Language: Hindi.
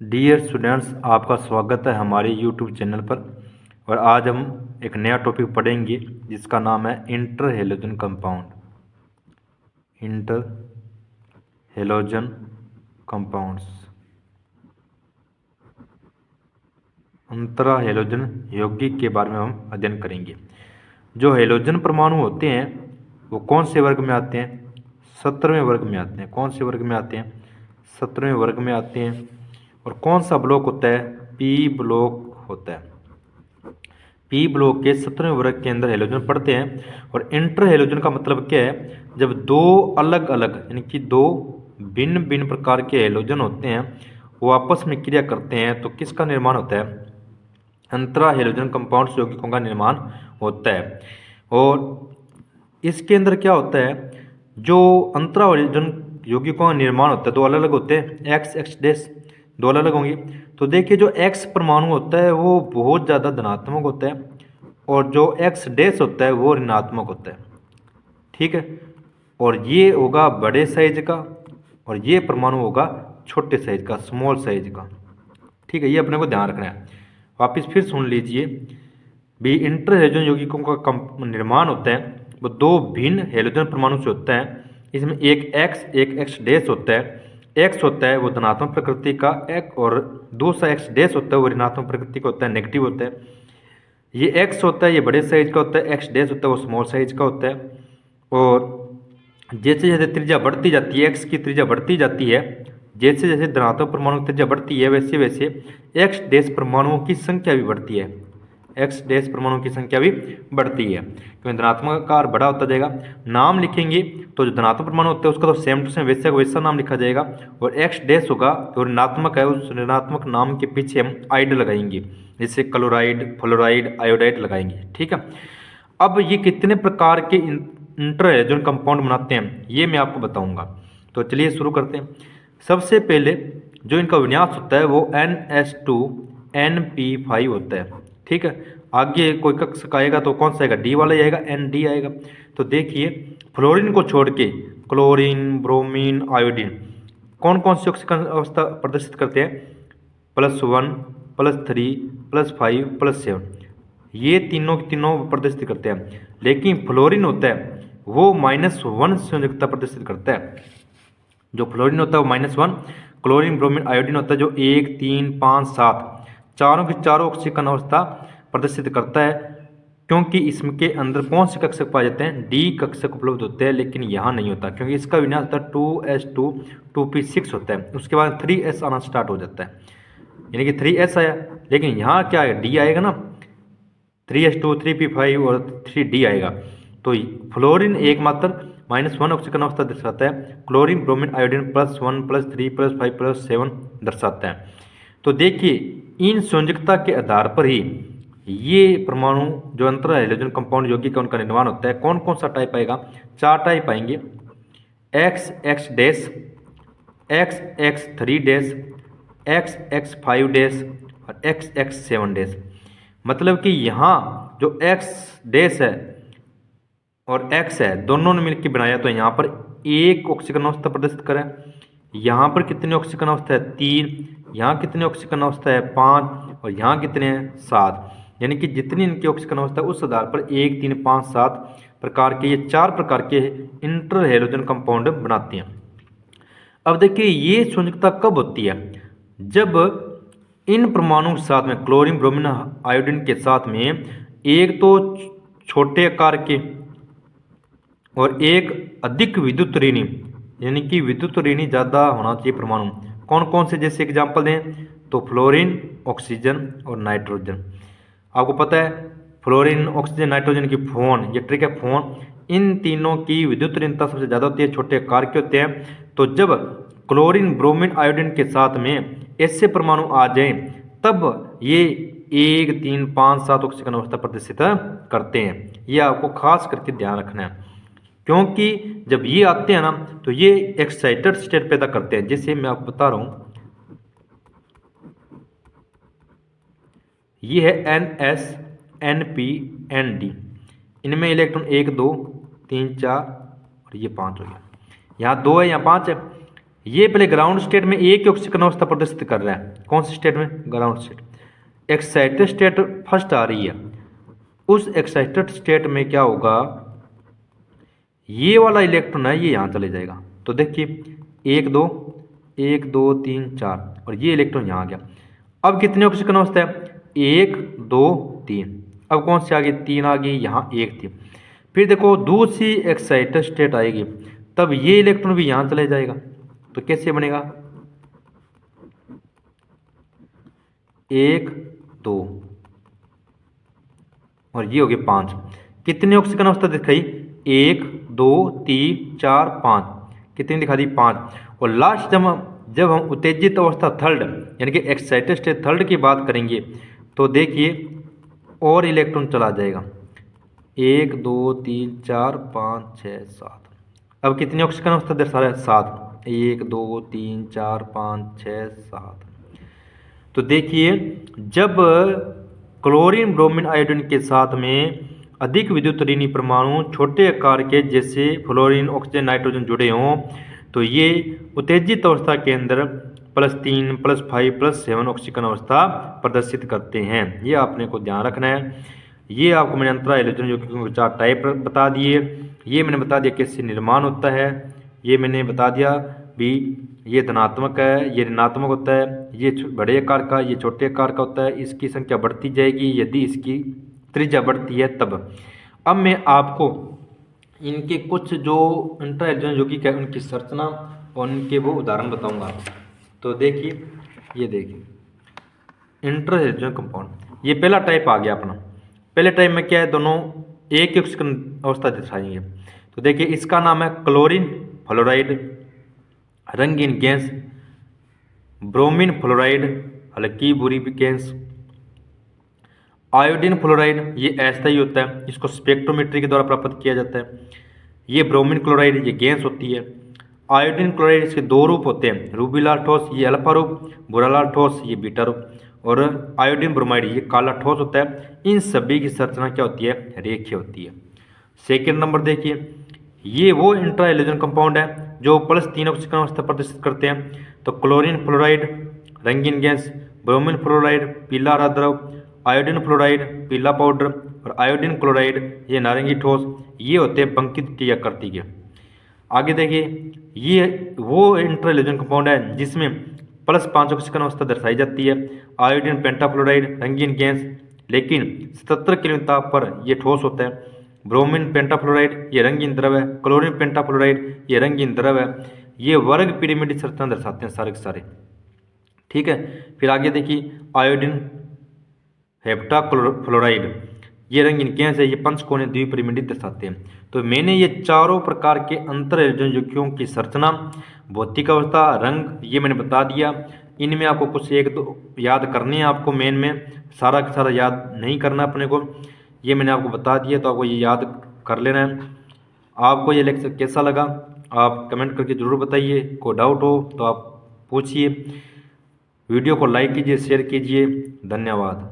डियर स्टूडेंट्स, आपका स्वागत है हमारे यूट्यूब चैनल पर। और आज हम एक नया टॉपिक पढ़ेंगे जिसका नाम है inter halogen compound. Inter halogen compounds, अंतरा हेलोजन यौगिक के बारे में हम अध्ययन करेंगे। जो हेलोजन परमाणु होते हैं वो कौन से वर्ग में आते हैं? 17वें वर्ग में आते हैं। कौन से वर्ग में आते हैं? 17वें वर्ग में आते हैं। और कौन सा ब्लॉक होता है? पी ब्लॉक होता है। पी ब्लॉक के 17वें वर्ग के अंदर हेलोजन पड़ते हैं। और इंटर हेलोजन का मतलब क्या है? जब दो अलग अलग यानी कि दो भिन्न भिन्न प्रकार के हेलोजन होते हैं वो आपस में क्रिया करते हैं तो किसका निर्माण होता है? अंतरा हेलोजन कंपाउंड्स यौगिकों का निर्माण होता है। और इसके अंदर क्या होता है? जो अंतरा हेलोजन यौगिकों का निर्माण होता है दो अलग अलग होते हैं, एक्स एक्स डैश दो अलग अलग होंगे। तो देखिए, जो एक्स परमाणु होता है वो बहुत ज़्यादा धनात्मक होता है और जो एक्स डैश होता है वो ऋणात्मक होता है। ठीक है। और ये होगा बड़े साइज का और ये परमाणु होगा छोटे साइज का, स्मॉल साइज का। ठीक है, ये अपने को ध्यान रखना है। वापिस फिर सुन लीजिए। भी इंटर हेलोजन यौगिकों का निर्माण होता है वो दो भिन्न हेलोजन परमाणु से होता है। इसमें एक एक्स डैश होता है। एक्स होता है वो धनात्मक प्रकृति का एक, और दूसरा एक्स डैश होता है वो ऋणात्मक प्रकृति का होता है, नेगेटिव होता है। ये एक्स होता है ये बड़े साइज का होता है, एक्स डैश होता है वो स्मॉल साइज का होता है। और जैसे जैसे त्रिज्या बढ़ती जाती है, एक्स की त्रिज्या बढ़ती जाती है, जैसे जैसे धनात्मक परमाणु की त्रिज्या बढ़ती है वैसे वैसे एक्स डैश परमाणुओं की संख्या भी बढ़ती है। एक्स डैश परमाणुओं की संख्या भी बढ़ती है क्योंकि धनात्मक आकार बड़ा होता जाएगा। नाम लिखेंगे तो जो धनात्मक परमाणु होता है उसका तो सेम टू सेम वैसा का वैसा नाम लिखा जाएगा। और एक्स डैश होगा जो ऋणात्मक है उस ऋणात्मक नाम के पीछे हम आइड लगाएंगे, जैसे क्लोराइड, फ्लोराइड, आयोडाइड लगाएंगे। ठीक है। अब ये कितने प्रकार के इंटर हेलोजन कंपाउंड बनाते हैं ये मैं आपको बताऊंगा। तो चलिए शुरू करते हैं। सबसे पहले जो इनका विन्यास होता है वो NH2NP5 होता है। ठीक है। आगे कोई कक्षक आएगा तो कौन सा आएगा? डी वाला ही आएगा, ND आएगा। तो देखिए, फ्लोरीन को छोड़ के क्लोरीन, ब्रोमीन, आयोडीन कौन कौन सी ऑक्सीकरण अवस्था प्रदर्शित करते हैं? +1, +3, +5, +7। ये तीनों के तीनों प्रदर्शित करते हैं। लेकिन फ्लोरीन होता है वो -1 संयोजकता प्रदर्शित करता है। जो फ्लोरीन होता है वो -1, क्लोरीन, ब्रोमीन, आयोडीन होता है जो 1, 3, 5, 7 चारों की चारों ऑक्सीकरण अवस्था प्रदर्शित करता है। क्योंकि इसके अंदर कौन से कक्षक पाए जाते हैं? डी कक्षक उपलब्ध होते हैं, लेकिन यहाँ नहीं होता क्योंकि इसका विन्यास होता है 2s2 2p6 होता है। उसके बाद 3s आना स्टार्ट हो जाता है, यानी कि 3s आया। लेकिन यहाँ क्या आएगा? डी आएगा ना, 3s2 3p5 और 3d आएगा। तो फ्लोरीन एकमात्र -1 ऑक्सीकरण अवस्था दर्शाता है। क्लोरीन, ब्रोमीन, आयोडीन +1, +3, +5, +7 दर्शाता है। तो देखिए, इन संयोजकता के आधार पर ही ये परमाणु जो अंतरा हेलोजन कंपाउंड यौगिक का उनका निर्माण होता है। कौन कौन सा टाइप आएगा? 4 टाइप आएंगे, XX dash, XX3 dash, XX5 dash और XX7 डैश। मतलब कि यहाँ जो X डैश है और X है दोनों ने मिलकर बनाया तो यहाँ पर एक ऑक्सीकरण अवस्था प्रदर्शित करें। यहाँ पर कितनी ऑक्सीकरण अवस्था है? 3। यहाँ कितनी ऑक्सीकरण अवस्था है? 5। और यहाँ कितने हैं? 7। यानी कि जितनी इनकी ऑक्सीकरण अवस्था है उस आधार पर 1, 3, 5, 7 प्रकार के ये 4 प्रकार के इंटर हेलोजन कंपाउंड बनाते हैं। अब देखिए, ये संयोजकता कब होती है? जब इन परमाणु के साथ में क्लोरीन, ब्रोमीन, आयोडीन के साथ में एक तो छोटे आकार के और एक अधिक विद्युत ऋणी, यानी कि विद्युत ऋणी ज़्यादा होना चाहिए परमाणु। कौन कौन से जैसे एग्जाम्पल दें तो फ्लोरीन, ऑक्सीजन और नाइट्रोजन। आपको पता है फ्लोरीन, ऑक्सीजन, नाइट्रोजन की फोन, ये ट्रिक है फोन, इन तीनों की विद्युत ऋणता सबसे ज़्यादा होती है, छोटे आकार के होते हैं। तो जब क्लोरीन, ब्रोमीन, आयोडीन के साथ में ऐसे परमाणु आ जाएं तब ये 1, 3, 5, 7 ऑक्सीकरण अवस्था प्रदर्शित करते हैं। ये आपको खास करके ध्यान रखना है क्योंकि जब ये आते हैं ना तो ये एक्साइटेड स्टेट पैदा करते हैं। जैसे मैं आपको बता रहा हूँ, ये है NS, NP, ND। इनमें इलेक्ट्रॉन 1, 2, 3, 4 और ये 5 हो गया। यहाँ 2 है, यहाँ 5 है। ये पहले ग्राउंड स्टेट में एक ही ऑक्सीकरण अवस्था प्रदर्शित कर रहा है। कौन से स्टेट में? Ground state. Excited state first आ रही है, उस एक्साइटेड स्टेट में क्या होगा, ये वाला इलेक्ट्रॉन है ये यहाँ चले जाएगा। तो देखिए 1 2 1 2 3 4 और ये इलेक्ट्रॉन यहाँ आ गया। अब कितने ऑक्सीकरण अवस्था है? 1 2 3। अब कौन सी आ गई? 3 आ गई, यहाँ 1 थी। फिर देखो दूसरी एक्साइटेड स्टेट आएगी, तब ये इलेक्ट्रॉन भी यहाँ चले जाएगा। तो कैसे बनेगा? 1 2 और ये हो गए 5। कितने ऑक्सीकरण अवस्था दिखाई? 1 2 3 4 5। कितनी दिखा दी? 5। और लास्ट जब हम उत्तेजित अवस्था थर्ड यानी कि एक्साइटेड स्टेट थर्ड की बात करेंगे तो देखिए और इलेक्ट्रॉन चला जाएगा। 1 2 3 4 5 6 7। अब कितनी ऑक्सीकरण अवस्था दर्शा रहा है? 7। 1 2 3 4 5 6 7। तो देखिए जब क्लोरीन ब्रोमीन आयोडीन के साथ में अधिक विद्युत ऋणी परमाणु छोटे आकार के जैसे फ्लोरीन ऑक्सीजन नाइट्रोजन जुड़े हों तो ये उत्तेजित अवस्था के अंदर +3 +5 +7 ऑक्सीकरण अवस्था प्रदर्शित करते हैं। ये आपने को ध्यान रखना है। ये आपको मैंने अंतरा हाइड्रोजन यौगिकों के 4 टाइप बता दिए। ये मैंने बता दिया कैसे निर्माण होता है। ये मैंने बता दिया भी ये धनात्मक है, ये ऋणात्मक होता है, ये बड़े आकार का, ये छोटे आकार का होता है। इसकी संख्या बढ़ती जाएगी यदि इसकी त्रिज्या बढ़ती है तब। अब मैं आपको इनके कुछ जो इंट्रा हाइड्रोजन यौगिक है उनकी संरचना और उनके वो उदाहरण बताऊंगा। तो देखिए ये देखिए इंट्रा हाइड्रोजन कंपाउंड, ये पहला टाइप आ गया अपना। पहले टाइप में क्या है, दोनों एक ही ऑक्सीकरण अवस्था दर्शाएंगे। तो देखिए इसका नाम है क्लोरीन फ्लोराइड, रंगीन गैस, ब्रोमीन फ्लोराइड हल्की बुरी गैस, आयोडीन फ्लोराइड ये ऐसा ही होता है, इसको स्पेक्ट्रोमेट्री के द्वारा प्राप्त किया जाता है। ये ब्रोमीन क्लोराइड ये गैस होती है। आयोडीन क्लोराइड इसके 2 रूप होते हैं, रूबिलार ठोस ये अल्फा रूप, बुरालार ठोस ये बीटा रूप, और आयोडीन ब्रोमाइड ये काला ठोस होता है। इन सभी की संरचना क्या होती है? रेखीय होती है। सेकेंड नंबर देखिए ये वो इंट्रा हाइड्रोजन कंपाउंड है जो +3 ऑक्सीकरण अवस्था प्रदर्शित करते हैं। तो क्लोरीन फ्लोराइड रंगीन गैस, ब्रोमीन फ्लोराइड पीला हरा द्रव, आयोडीन फ्लोराइड पीला पाउडर और आयोडीन क्लोराइड ये नारंगी ठोस, ये होते हैं पंक्ति टी आकृति के। आगे देखिए ये वो इंट्रा हाइड्रोजन कंपाउंड है जिसमें +5 ऑक्सीकरण अवस्था दर्शाई जाती है। आयोडीन पेंटाफ्लोराइड रंगीन गैस लेकिन 77 केल्विन ताप पर ये ठोस होता है। ब्रोमीन पेंटाफ्लोराइड ये रंगीन द्रव है। क्लोरीन पेंटाफ्लोराइड ये रंगीन द्रव है। ये वर्ग पिरामिड संरचना दर्शाते हैं सारे के सारे। ठीक है, फिर आगे देखिए आयोडीन हेप्टाफ्लोराइड ये रंगीन गैस है, ये पंचकोणीय द्विपिरामिड दर्शाते हैं। तो मैंने ये चारों प्रकार के अंतर हाइड्रोजन यौगिकों की संरचना, भौतिक अवस्था, रंग ये मैंने बता दिया। इनमें आपको कुछ 1-2 याद करने हैं आपको, मेन में सारा का सारा याद नहीं करना अपने को। ये मैंने आपको बता दिया तो आपको ये याद कर लेना है। आपको ये लेक्चर कैसा लगा आप कमेंट करके ज़रूर बताइए। कोई डाउट हो तो आप पूछिए। वीडियो को लाइक कीजिए, शेयर कीजिए। धन्यवाद।